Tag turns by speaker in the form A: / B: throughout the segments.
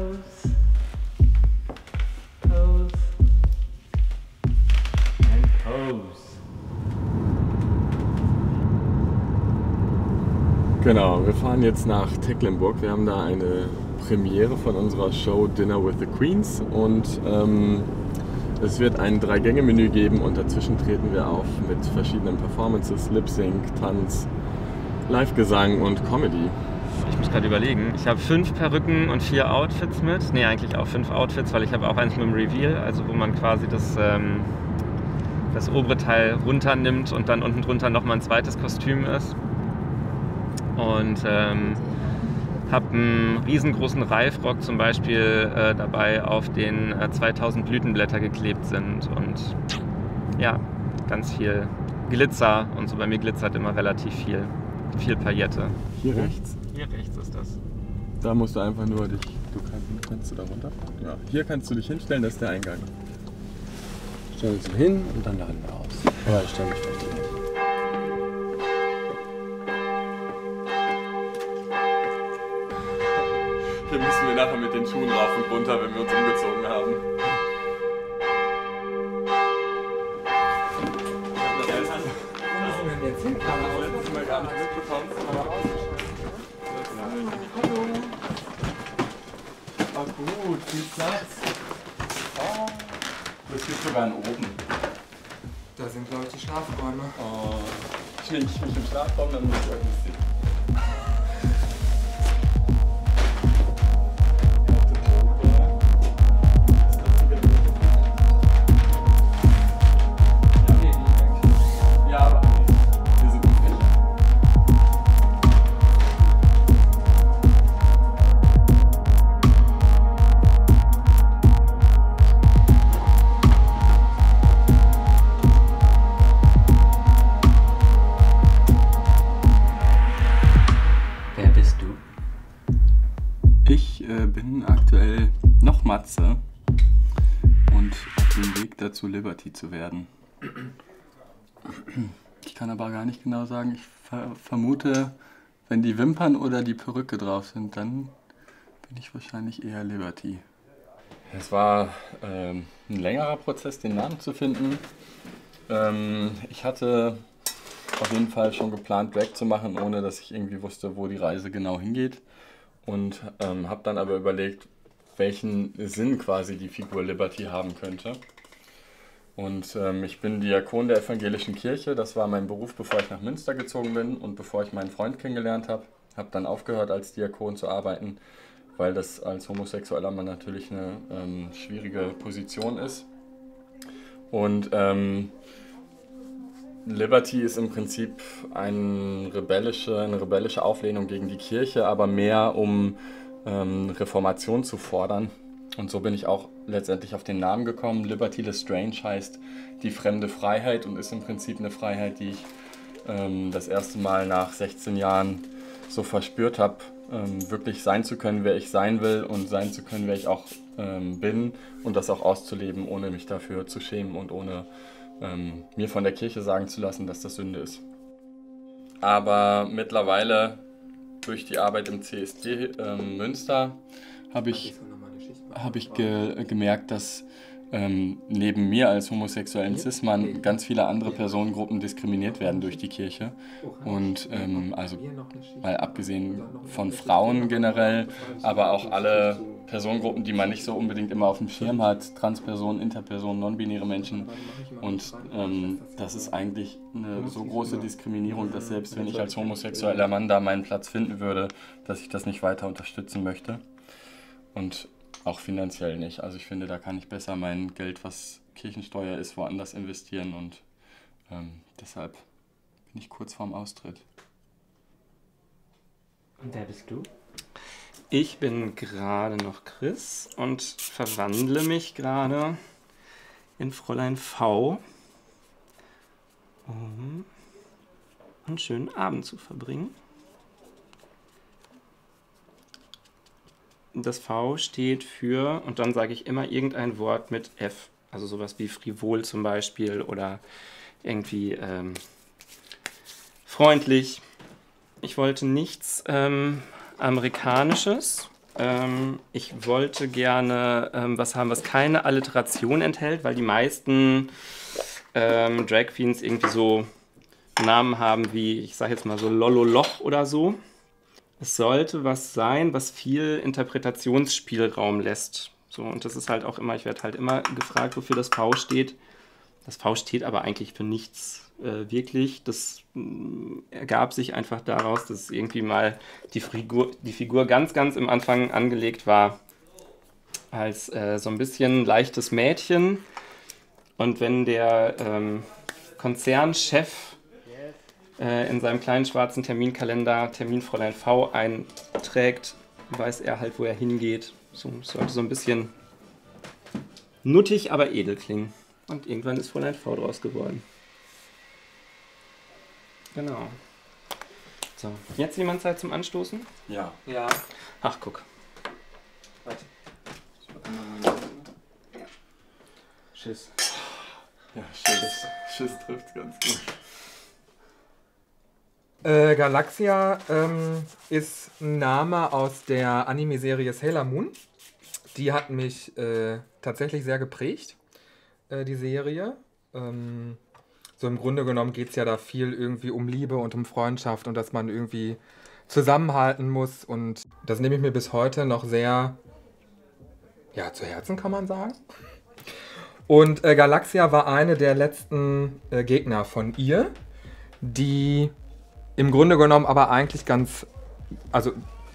A: Pose. Pose. And pose.
B: Genau, wir fahren jetzt nach Tecklenburg. Wir haben da eine Premiere von unserer Show Dinner with the Queens und es wird ein 3-Gänge-Menü geben und dazwischen treten wir auf mit verschiedenen Performances, Lip-Sync, Tanz, Live-Gesang und Comedy.
C: Ich muss gerade überlegen, ich habe 5 Perücken und 4 Outfits mit. Ne, eigentlich auch 5 Outfits, weil ich habe auch eins mit dem Reveal, also wo man quasi das obere Teil runternimmt und dann unten drunter nochmal ein zweites Kostüm ist. Und habe einen riesengroßen Reifrock zum Beispiel dabei, auf den 2000 Blütenblätter geklebt sind und ja, ganz viel Glitzer und so. Bei mir glitzert immer relativ viel Paillette.
B: Hier rechts?
C: Hier rechts ist das.
B: Da musst du einfach nur dich, kannst du da runter? Ja, hier kannst du dich hinstellen, das ist der Eingang. Stell dich so hin und dann laden wir aus. Aber ich stell mich vielleicht nicht. Hier müssen wir nachher mit den Schuhen rauf und runter, wenn wir uns umgezogen haben.
A: Wo müssen wir jetzt hin?
B: Das sind wir gar nicht mitbekommen.
A: Hallo. Oh gut, viel Platz.
B: Oh, es gibt sogar einen Oben.
A: Da sind, glaube ich, die Schlafräume.
B: Oh, schwing ich mich im Schlafraum, dann muss ich euch nicht sehen. Ich bin aktuell noch Matze und auf dem Weg dazu, Liberty zu werden. Ich kann aber gar nicht genau sagen, ich vermute, wenn die Wimpern oder die Perücke drauf sind, dann bin ich wahrscheinlich eher Liberty. Es war ein längerer Prozess, den Namen zu finden. Ich hatte auf jeden Fall schon geplant, Drag zu machen, ohne dass ich irgendwie wusste, wo die Reise genau hingeht. Und habe dann aber überlegt, welchen Sinn quasi die Figur Liberty haben könnte. Und ich bin Diakon der evangelischen Kirche, das war mein Beruf, bevor ich nach Münster gezogen bin und bevor ich meinen Freund kennengelernt habe. Habe dann aufgehört, als Diakon zu arbeiten, weil das als homosexueller Mann natürlich eine schwierige Position ist. Und Liberty ist im Prinzip eine rebellische Auflehnung gegen die Kirche, aber mehr um Reformation zu fordern. Und so bin ich auch letztendlich auf den Namen gekommen. Liberty Lestrange heißt die fremde Freiheit und ist im Prinzip eine Freiheit, die ich das erste Mal nach 16 Jahren so verspürt habe, wirklich sein zu können, wer ich sein will und sein zu können, wer ich auch bin und das auch auszuleben, ohne mich dafür zu schämen und ohne mir von der Kirche sagen zu lassen, dass das Sünde ist. Aber mittlerweile durch die Arbeit im CSD Münster habe ich gemerkt, dass neben mir als homosexuellen Cis-Mann ganz viele andere Personengruppen diskriminiert werden durch die Kirche. Und also mal abgesehen von Frauen generell, aber auch alle Personengruppen, die man nicht so unbedingt immer auf dem Schirm hat, Transpersonen, Interpersonen, non-binäre Menschen. Und das ist eigentlich eine so große Diskriminierung, dass selbst wenn ich als homosexueller Mann da meinen Platz finden würde, dass ich das nicht weiter unterstützen möchte. Und auch finanziell nicht. Also ich finde, da kann ich besser mein Geld, was Kirchensteuer ist, woanders investieren und deshalb bin ich kurz vorm Austritt.
A: Und wer bist du?
C: Ich bin gerade noch Chris und verwandle mich gerade in Fräulein V, um einen schönen Abend zu verbringen. Das V steht für, und dann sage ich immer irgendein Wort mit F, also sowas wie frivol zum Beispiel oder irgendwie freundlich. Ich wollte nichts Amerikanisches, Ich wollte gerne was haben, was keine Alliteration enthält, weil die meisten Drag Queens irgendwie so Namen haben wie, ich sag jetzt mal so Lololoch oder so. Es sollte was sein, was viel Interpretationsspielraum lässt. So, und das ist halt auch immer, ich werde halt immer gefragt, wofür das V steht. Das V steht aber eigentlich für nichts wirklich. Das ergab sich einfach daraus, dass irgendwie mal die Figur ganz, ganz im Anfang angelegt war als so ein bisschen leichtes Mädchen. Und wenn der Konzernchef in seinem kleinen schwarzen Terminkalender Terminfräulein V einträgt, weiß er halt, wo er hingeht. So, sollte so ein bisschen nuttig, aber edel klingen. Und irgendwann ist Fräulein V draus geworden. Genau. So, jetzt jemand Zeit zum Anstoßen?
B: Ja.
A: Ja.
C: Ach, guck.
A: Warte.
B: Schiss. Ja, Schiss. Schiss trifft ganz gut.
A: Galaxia ist ein Name aus der Anime-Serie Sailor Moon. Die hat mich tatsächlich sehr geprägt, die Serie. So im Grunde genommen geht es ja da viel irgendwie um Liebe und um Freundschaft und dass man irgendwie zusammenhalten muss. Und das nehme ich mir bis heute noch sehr zu Herzen, kann man sagen. Und Galaxia war eine der letzten Gegner von ihr, die im Grunde genommen aber eigentlich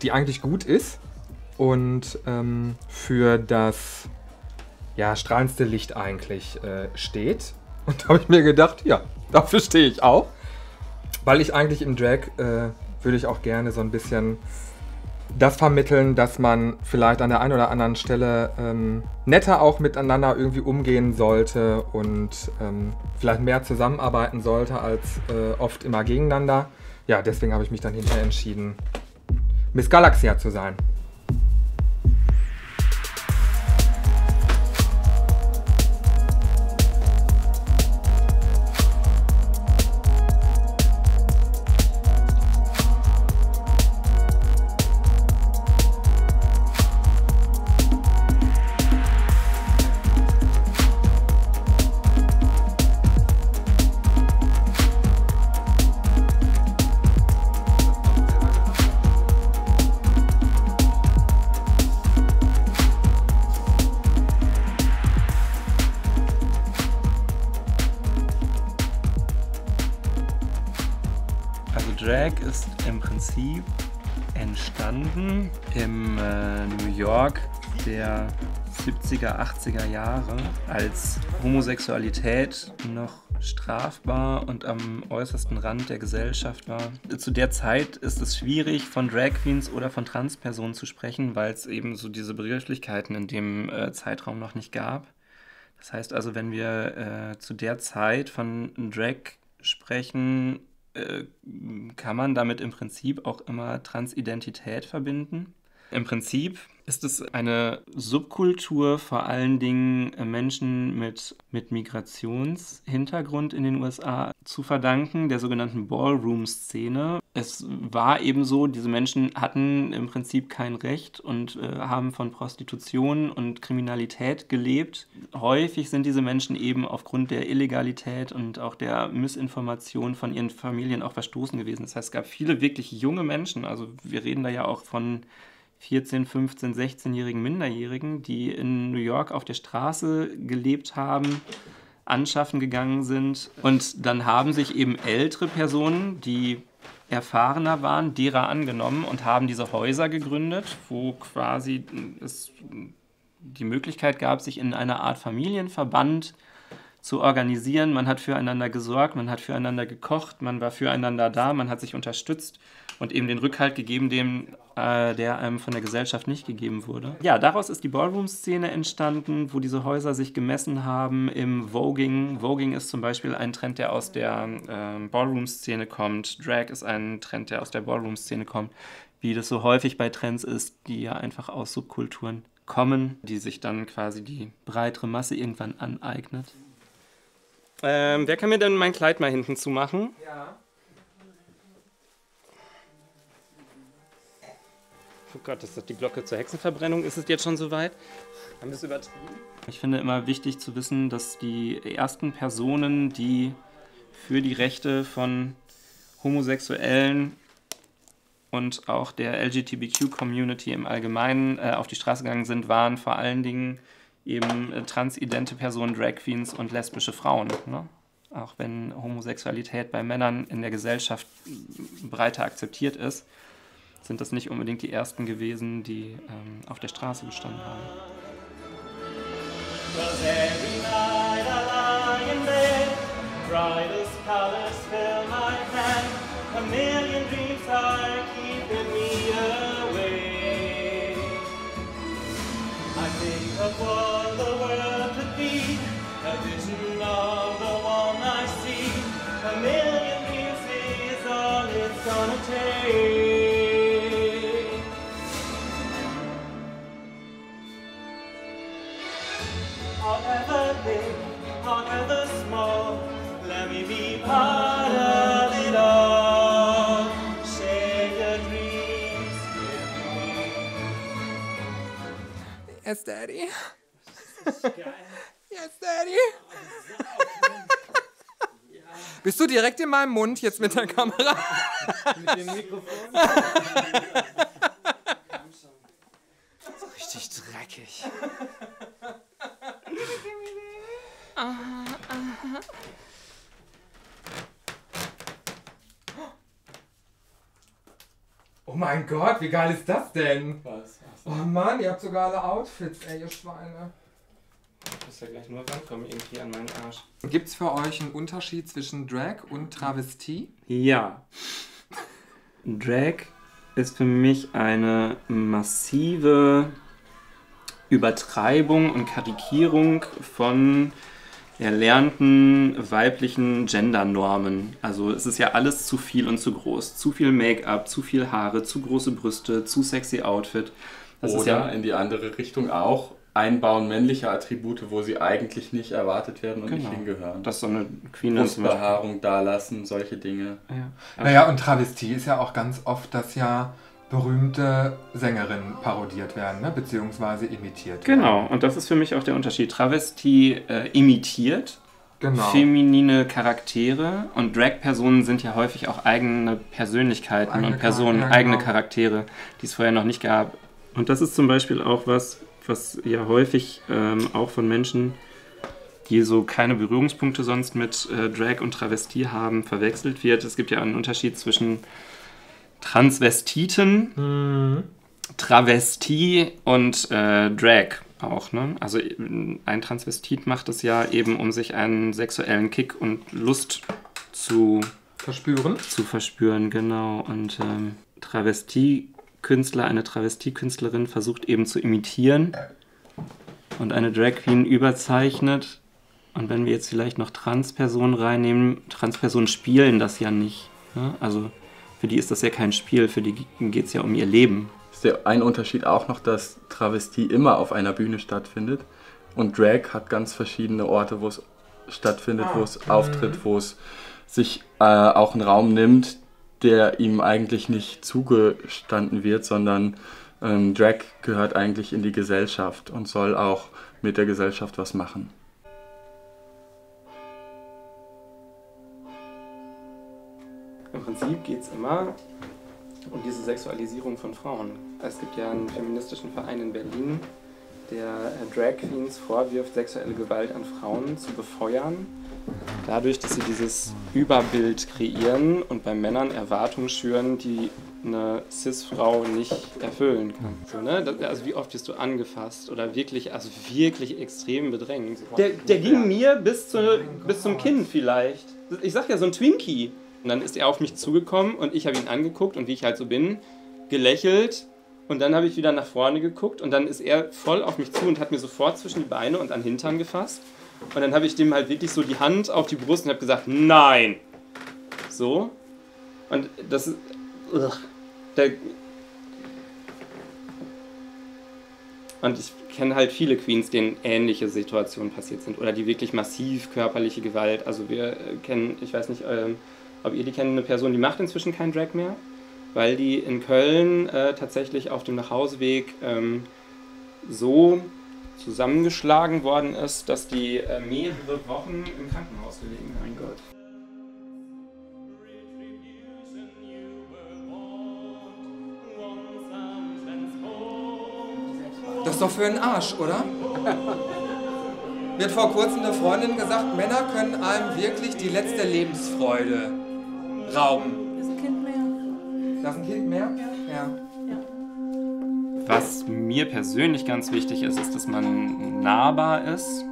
A: die eigentlich gut ist und für das strahlendste Licht eigentlich steht. Und da habe ich mir gedacht, ja, dafür stehe ich auch. Weil ich eigentlich im Drag würde ich auch gerne so ein bisschen das vermitteln, dass man vielleicht an der einen oder anderen Stelle netter auch miteinander irgendwie umgehen sollte und vielleicht mehr zusammenarbeiten sollte als oft immer gegeneinander. Ja, deswegen habe ich mich dann hinterher entschieden, Miss Galaxia zu sein.
C: Drag ist im Prinzip entstanden im New York der 70er, 80er Jahre, als Homosexualität noch strafbar und am äußersten Rand der Gesellschaft war. Zu der Zeit ist es schwierig, von Drag Queens oder von Transpersonen zu sprechen, weil es eben so diese Begrifflichkeiten in dem Zeitraum noch nicht gab. Das heißt also, wenn wir zu der Zeit von Drag sprechen, kann man damit im Prinzip auch immer Transidentität verbinden. Im Prinzip ist es eine Subkultur, vor allen Dingen Menschen mit Migrationshintergrund in den USA zu verdanken, der sogenannten Ballroom-Szene. Es war eben so, diese Menschen hatten im Prinzip kein Recht und haben von Prostitution und Kriminalität gelebt. Häufig sind diese Menschen eben aufgrund der Illegalität und auch der Missinformation von ihren Familien auch verstoßen gewesen. Das heißt, es gab viele wirklich junge Menschen, also wir reden da ja auch von 14-, 15-, 16-jährigen Minderjährigen, die in New York auf der Straße gelebt haben, anschaffen gegangen sind. Und dann haben sich eben ältere Personen, die erfahrener waren, derer angenommen und haben diese Häuser gegründet, wo quasi es die Möglichkeit gab, sich in einer Art Familienverband zu organisieren. Man hat füreinander gesorgt, man hat füreinander gekocht, man war füreinander da, man hat sich unterstützt und eben den Rückhalt gegeben, der einem von der Gesellschaft nicht gegeben wurde. Ja, daraus ist die Ballroom-Szene entstanden, wo diese Häuser sich gemessen haben im Voguing. Voguing ist zum Beispiel ein Trend, der aus der Ballroom-Szene kommt. Drag ist ein Trend, der aus der Ballroom-Szene kommt. Wie das so häufig bei Trends ist, die ja einfach aus Subkulturen kommen, die sich dann quasi die breitere Masse irgendwann aneignet. Wer kann mir denn mein Kleid mal hinten zumachen?
A: Ja.
C: Oh Gott, ist das die Glocke zur Hexenverbrennung? Ist es jetzt schon soweit? Haben wir es übertrieben? Ich finde immer wichtig zu wissen, dass die ersten Personen, die für die Rechte von Homosexuellen und auch der LGBTQ-Community im Allgemeinen auf die Straße gegangen sind, waren vor allen Dingen eben transidente Personen, Drag Queens und lesbische Frauen. Ne? Auch wenn Homosexualität bei Männern in der Gesellschaft breiter akzeptiert ist, sind das nicht unbedingt die ersten gewesen, die auf der Straße gestanden haben.
D: However big, however small, let me be part of it all. Share your dreams with me.
A: Yes, Daddy.
D: Geil.
A: Yes, Daddy. Bist du direkt in meinem Mund jetzt mit der Kamera?
D: Mit dem Mikrofon.
C: So richtig dreckig.
A: Oh mein Gott, wie geil ist das denn?
C: Was?
A: Oh Mann, ihr habt sogar alle Outfits, ey, ihr Schweine.
C: Ich muss ja gleich nur rankommen, irgendwie an meinen Arsch.
A: Gibt's für euch einen Unterschied zwischen Drag und Travestie?
C: Ja. Drag ist für mich eine massive Übertreibung und Karikierung von erlernten weiblichen Gendernormen. Also es ist ja alles zu viel und zu groß. Zu viel Make-up, zu viel Haare, zu große Brüste, zu sexy Outfit. Das
B: Oder
C: ist ja
B: in die andere Richtung auch Einbauen männlicher Attribute, wo sie eigentlich nicht erwartet werden und nicht hingehören.
C: dass so eine Queen dann zum Beispiel...
B: Brustbehaarung dalassen, solche Dinge.
C: Ja.
A: Naja, und Travestie ist ja auch ganz oft, dass ja berühmte Sängerinnen parodiert werden, ne? Beziehungsweise imitiert werden.
C: Genau, und das ist für mich auch der Unterschied. Travestie imitiert
A: Genau.
C: feminine Charaktere und Drag-Personen sind ja häufig auch eigene Persönlichkeiten
A: Eigene
C: und Personen,
A: Charaktere,
C: eigene
A: genau.
C: Charaktere, die es vorher noch nicht gab. Und das ist zum Beispiel auch was ja häufig auch von Menschen, die so keine Berührungspunkte sonst mit Drag und Travestie haben, verwechselt wird. Es gibt ja einen Unterschied zwischen Transvestiten, Travestie und Drag auch. Ne? Also ein Transvestit macht es ja eben, um sich einen sexuellen Kick und Lust zu verspüren, genau. Und Travestiekünstler, eine Travestiekünstlerin versucht eben zu imitieren und eine Drag Queen überzeichnet. Und wenn wir jetzt vielleicht noch Transpersonen reinnehmen, Transpersonen spielen das ja nicht. Ne? Also für die ist das ja kein Spiel, für die geht es ja um ihr Leben.
B: Ist ja ein Unterschied auch noch, dass Travestie immer auf einer Bühne stattfindet und Drag hat ganz verschiedene Orte, wo es stattfindet, wo es auftritt, wo es sich auch einen Raum nimmt, der ihm eigentlich nicht zugestanden wird, sondern Drag gehört eigentlich in die Gesellschaft und soll auch mit der Gesellschaft was machen.
C: Im Prinzip geht es immer um diese Sexualisierung von Frauen. Es gibt ja einen feministischen Verein in Berlin, der Drag Queens vorwirft, sexuelle Gewalt an Frauen zu befeuern, dadurch, dass sie dieses Überbild kreieren und bei Männern Erwartungen schüren, die eine Cis-Frau nicht erfüllen kann. So, ne? Also wie oft wirst du angefasst oder wirklich extrem bedrängt. Der ging mir bis zum Kinn vielleicht. Ich sag ja, so ein Twinkie. Und dann ist er auf mich zugekommen und ich habe ihn angeguckt und wie ich halt so bin, gelächelt. Und dann habe ich wieder nach vorne geguckt und dann ist er voll auf mich zu und hat mir sofort zwischen die Beine und an den Hintern gefasst. Und dann habe ich dem halt wirklich so die Hand auf die Brust und habe gesagt, nein! So. Und das ist... Und ich kenne halt viele Queens, denen ähnliche Situationen passiert sind oder die wirklich massiv körperliche Gewalt. Also wir kennen, ich weiß nicht, ob ihr die kennt, eine Person, die macht inzwischen kein Drag mehr. weil die in Köln tatsächlich auf dem Nachhauseweg so zusammengeschlagen worden ist, dass die mehrere Wochen im Krankenhaus gelegen haben. Mein Gott.
A: Das ist doch für einen Arsch, oder? Mir hat vor kurzem eine Freundin gesagt, Männer können einem wirklich die letzte Lebensfreude rauben.
E: Ist ein Kind mehr?
A: Das ist ein Kind mehr? Ja.
C: Was mir persönlich ganz wichtig ist, ist, dass man nahbar ist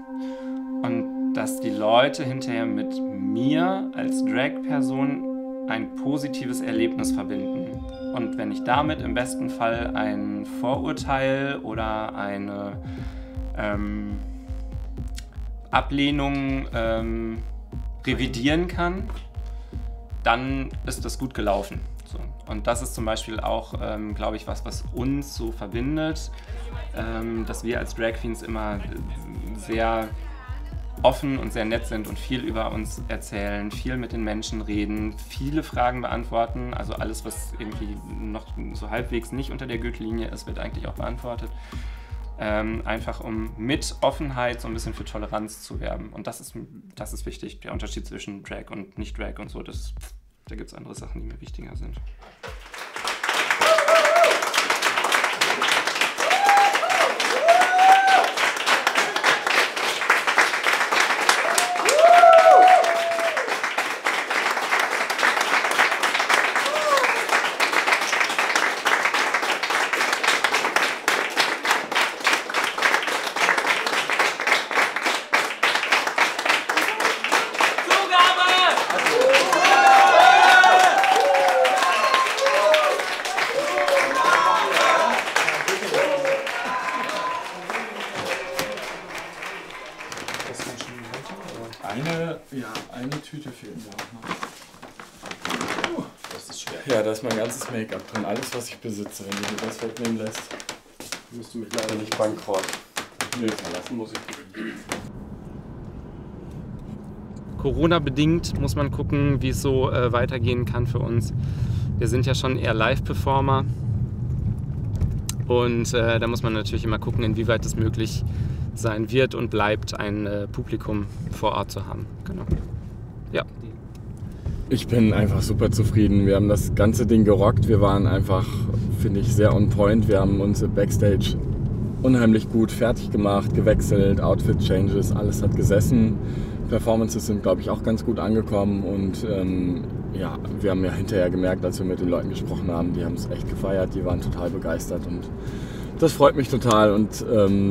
C: und dass die Leute hinterher mit mir als Drag-Person ein positives Erlebnis verbinden. Und wenn ich damit im besten Fall ein Vorurteil oder eine Ablehnung revidieren kann, dann ist das gut gelaufen. So. Und das ist zum Beispiel auch, glaube ich, was uns so verbindet, dass wir als Drag Queens immer sehr offen und sehr nett sind und viel über uns erzählen, viel mit den Menschen reden, viele Fragen beantworten. Also alles, was irgendwie noch so halbwegs nicht unter der Gürtellinie ist, wird eigentlich auch beantwortet. Einfach um mit Offenheit so ein bisschen für Toleranz zu werben. Und das ist wichtig, der Unterschied zwischen Drag und Nicht-Drag und so. Da gibt es andere Sachen, die mir wichtiger sind.
B: Eine Tüte fehlt mir auch noch. Das ist schwer. Ja, da ist mein ganzes Make-up drin. Alles, was ich besitze. Wenn du mir das wegnehmen lässt, musst du mich leider nicht bankrott. Nee, verlassen muss ich.
C: Corona-bedingt muss man gucken, wie es so weitergehen kann für uns. Wir sind ja schon eher Live-Performer. Und da muss man natürlich immer gucken, inwieweit es möglich sein wird und bleibt, ein Publikum vor Ort zu haben. Genau. Ja.
B: Ich bin einfach super zufrieden. Wir haben das ganze Ding gerockt. Wir waren einfach, finde ich, sehr on point. Wir haben uns Backstage unheimlich gut fertig gemacht, gewechselt, Outfit-Changes, alles hat gesessen. Performances sind, glaube ich, auch ganz gut angekommen und ja, wir haben ja hinterher gemerkt, als wir mit den Leuten gesprochen haben, die haben es echt gefeiert, die waren total begeistert und das freut mich total und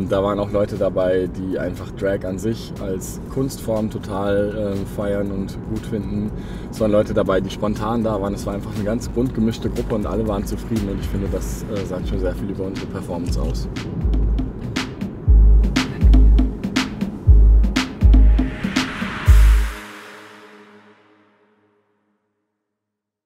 B: da waren auch Leute dabei, die einfach Drag an sich als Kunstform total feiern und gut finden. Es waren Leute dabei, die spontan da waren. Es war einfach eine ganz bunt gemischte Gruppe und alle waren zufrieden und ich finde, das sagt schon sehr viel über unsere Performance aus.